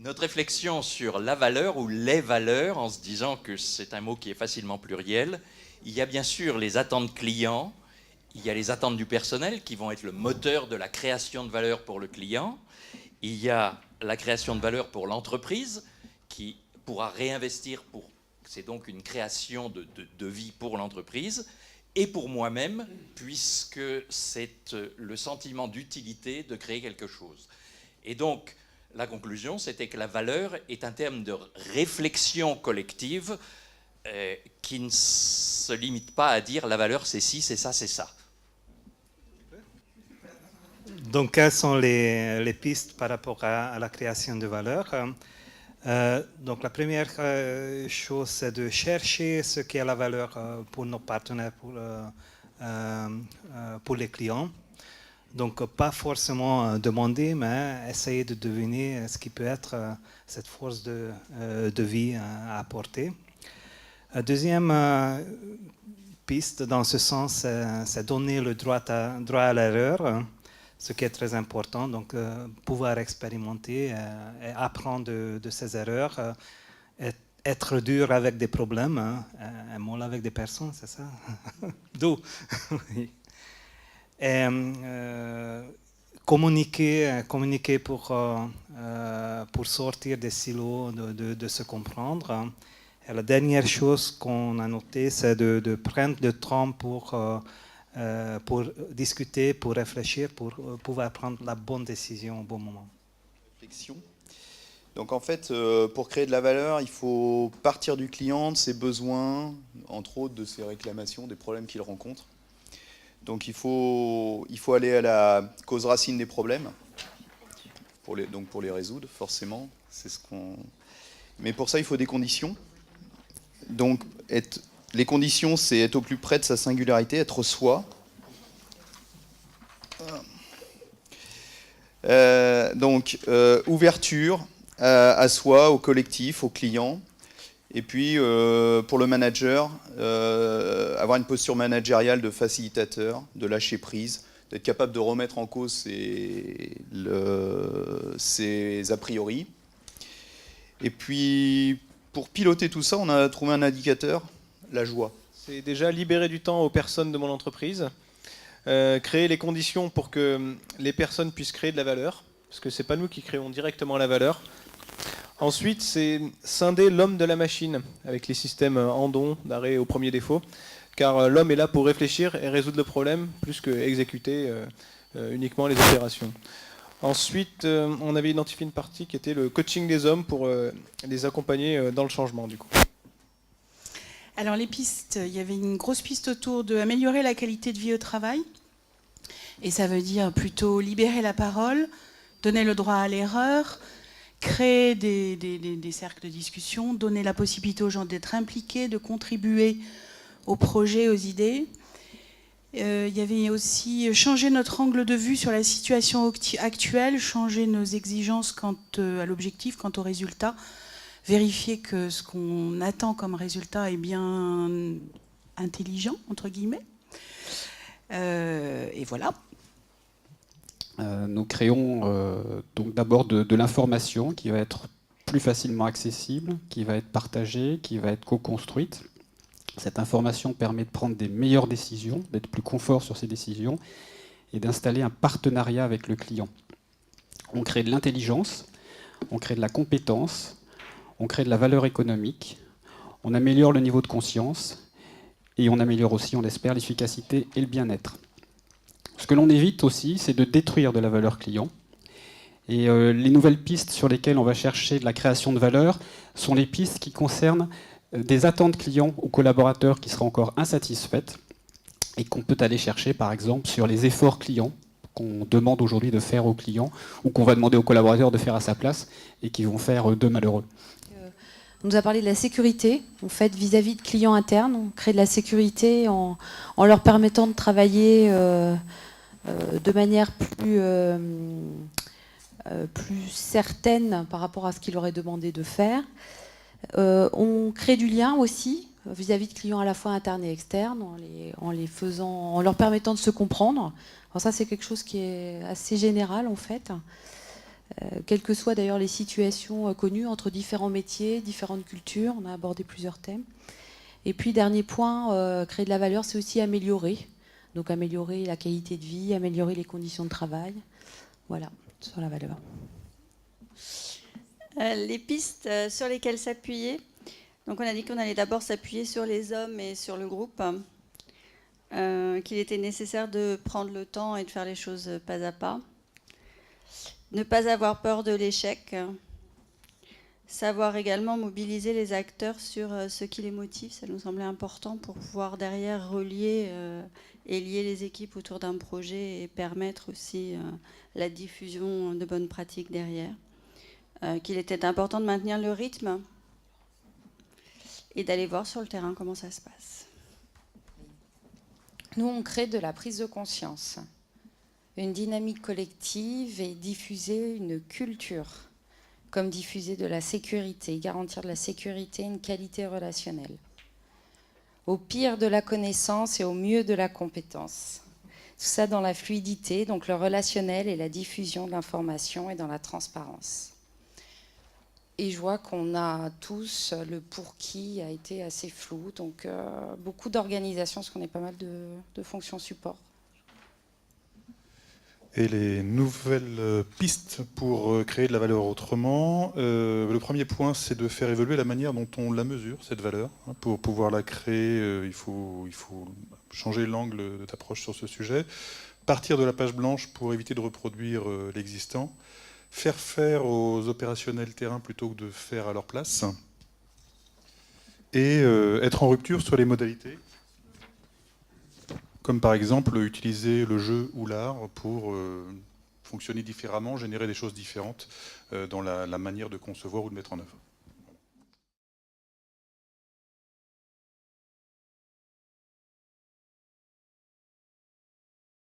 Notre réflexion sur la valeur ou les valeurs, en se disant que c'est un mot qui est facilement pluriel, il y a bien sûr les attentes clients, il y a les attentes du personnel qui vont être le moteur de la création de valeur pour le client, il y a la création de valeur pour l'entreprise qui pourra réinvestir pour... C'est donc une création de vie pour l'entreprise et pour moi-même, puisque c'est le sentiment d'utilité de créer quelque chose. Et donc, la conclusion, c'était que la valeur est un terme de réflexion collective qui ne se limite pas à dire la valeur c'est ci, c'est ça, c'est ça. Donc, quelles sont les pistes par rapport à la création de valeur? Donc, la première chose, c'est de chercher ce qu'est la valeur pour nos partenaires, pour les clients. Donc, pas forcément demander, mais essayer de deviner ce qui peut être cette force de vie à apporter. Deuxième piste, dans ce sens, c'est donner le droit à l'erreur, ce qui est très important. Donc, pouvoir expérimenter et apprendre de ses erreurs, être dur avec des problèmes, un molle avec des personnes, c'est ça? Doux. Et, communiquer pour sortir des silos, de se comprendre. Et la dernière chose qu'on a notée, c'est de prendre le temps pour discuter, pour réfléchir, pour pouvoir prendre la bonne décision au bon moment. Réflexion. Donc en fait, pour créer de la valeur, il faut partir du client, de ses besoins, entre autres de ses réclamations, des problèmes qu'il rencontre. Donc il faut aller à la cause racine des problèmes, pour les résoudre, forcément. Mais pour ça, il faut des conditions. Donc les conditions, c'est être au plus près de sa singularité, être soi. Ouverture à soi, au collectif, au client. Et puis, pour le manager, avoir une posture managériale de facilitateur, de lâcher prise, d'être capable de remettre en cause ses a priori. Et puis, pour piloter tout ça, on a trouvé un indicateur, la joie. C'est déjà libérer du temps aux personnes de mon entreprise, créer les conditions pour que les personnes puissent créer de la valeur, parce que ce n'est pas nous qui créons directement la valeur. Ensuite, c'est scinder l'homme de la machine, avec les systèmes Andon, d'arrêt au premier défaut, car l'homme est là pour réfléchir et résoudre le problème, plus que exécuter uniquement les opérations. Ensuite, on avait identifié une partie qui était le coaching des hommes pour les accompagner dans le changement, du coup. Alors les pistes, il y avait une grosse piste autour d'améliorer la qualité de vie au travail, et ça veut dire plutôt libérer la parole, donner le droit à l'erreur, créer des cercles de discussion, donner la possibilité aux gens d'être impliqués, de contribuer aux projets, aux idées. Il y avait aussi changer notre angle de vue sur la situation actuelle, changer nos exigences quant à l'objectif, quant au résultat, vérifier que ce qu'on attend comme résultat est bien intelligent, entre guillemets. Et voilà. Nous créons donc d'abord de l'information qui va être plus facilement accessible, qui va être partagée, qui va être co-construite. Cette information permet de prendre des meilleures décisions, d'être plus confort sur ces décisions et d'installer un partenariat avec le client. On crée de l'intelligence, on crée de la compétence, on crée de la valeur économique, on améliore le niveau de conscience et on améliore aussi, on l'espère, l'efficacité et le bien-être. Ce que l'on évite aussi, c'est de détruire de la valeur client. Et les nouvelles pistes sur lesquelles on va chercher de la création de valeur sont les pistes qui concernent des attentes clients ou collaborateurs qui seraient encore insatisfaites et qu'on peut aller chercher, par exemple, sur les efforts clients qu'on demande aujourd'hui de faire aux clients ou qu'on va demander aux collaborateurs de faire à sa place et qui vont faire d'eux malheureux. On nous a parlé de la sécurité, en fait, vis-à-vis de clients internes. On crée de la sécurité en leur permettant de travailler de manière plus certaine par rapport à ce qu'il aurait demandé de faire. On crée du lien aussi vis-à-vis de clients à la fois internes et externes, en leur permettant de se comprendre. Alors ça, c'est quelque chose qui est assez général en fait. quelles que soient d'ailleurs les situations connues entre différents métiers, différentes cultures. On a abordé plusieurs thèmes. Et puis, dernier point, créer de la valeur, c'est aussi améliorer. Donc, améliorer la qualité de vie, améliorer les conditions de travail. Voilà, sur la valeur. Les pistes sur lesquelles s'appuyer. Donc, on a dit qu'on allait d'abord s'appuyer sur les hommes et sur le groupe. Qu'il était nécessaire de prendre le temps et de faire les choses pas à pas. Ne pas avoir peur de l'échec. Savoir également mobiliser les acteurs sur ce qui les motive, ça nous semblait important pour pouvoir derrière relier et lier les équipes autour d'un projet et permettre aussi la diffusion de bonnes pratiques derrière. Qu'il était important de maintenir le rythme et d'aller voir sur le terrain comment ça se passe. Nous, on crée de la prise de conscience, une dynamique collective et diffuser une culture, comme diffuser de la sécurité, garantir de la sécurité et une qualité relationnelle. Au pire de la connaissance et au mieux de la compétence. Tout ça dans la fluidité, donc le relationnel et la diffusion de l'information et dans la transparence. Et je vois qu'on a tous le pour qui a été assez flou, donc beaucoup d'organisations, parce qu'on est pas mal de fonctions support. Et les nouvelles pistes pour créer de la valeur autrement, le premier point, c'est de faire évoluer la manière dont on la mesure, cette valeur. Pour pouvoir la créer, il faut changer l'angle d'approche sur ce sujet, partir de la page blanche pour éviter de reproduire l'existant, faire aux opérationnels terrain plutôt que de faire à leur place, et être en rupture sur les modalités, comme par exemple utiliser le jeu ou l'art pour fonctionner différemment, générer des choses différentes dans la manière de concevoir ou de mettre en œuvre.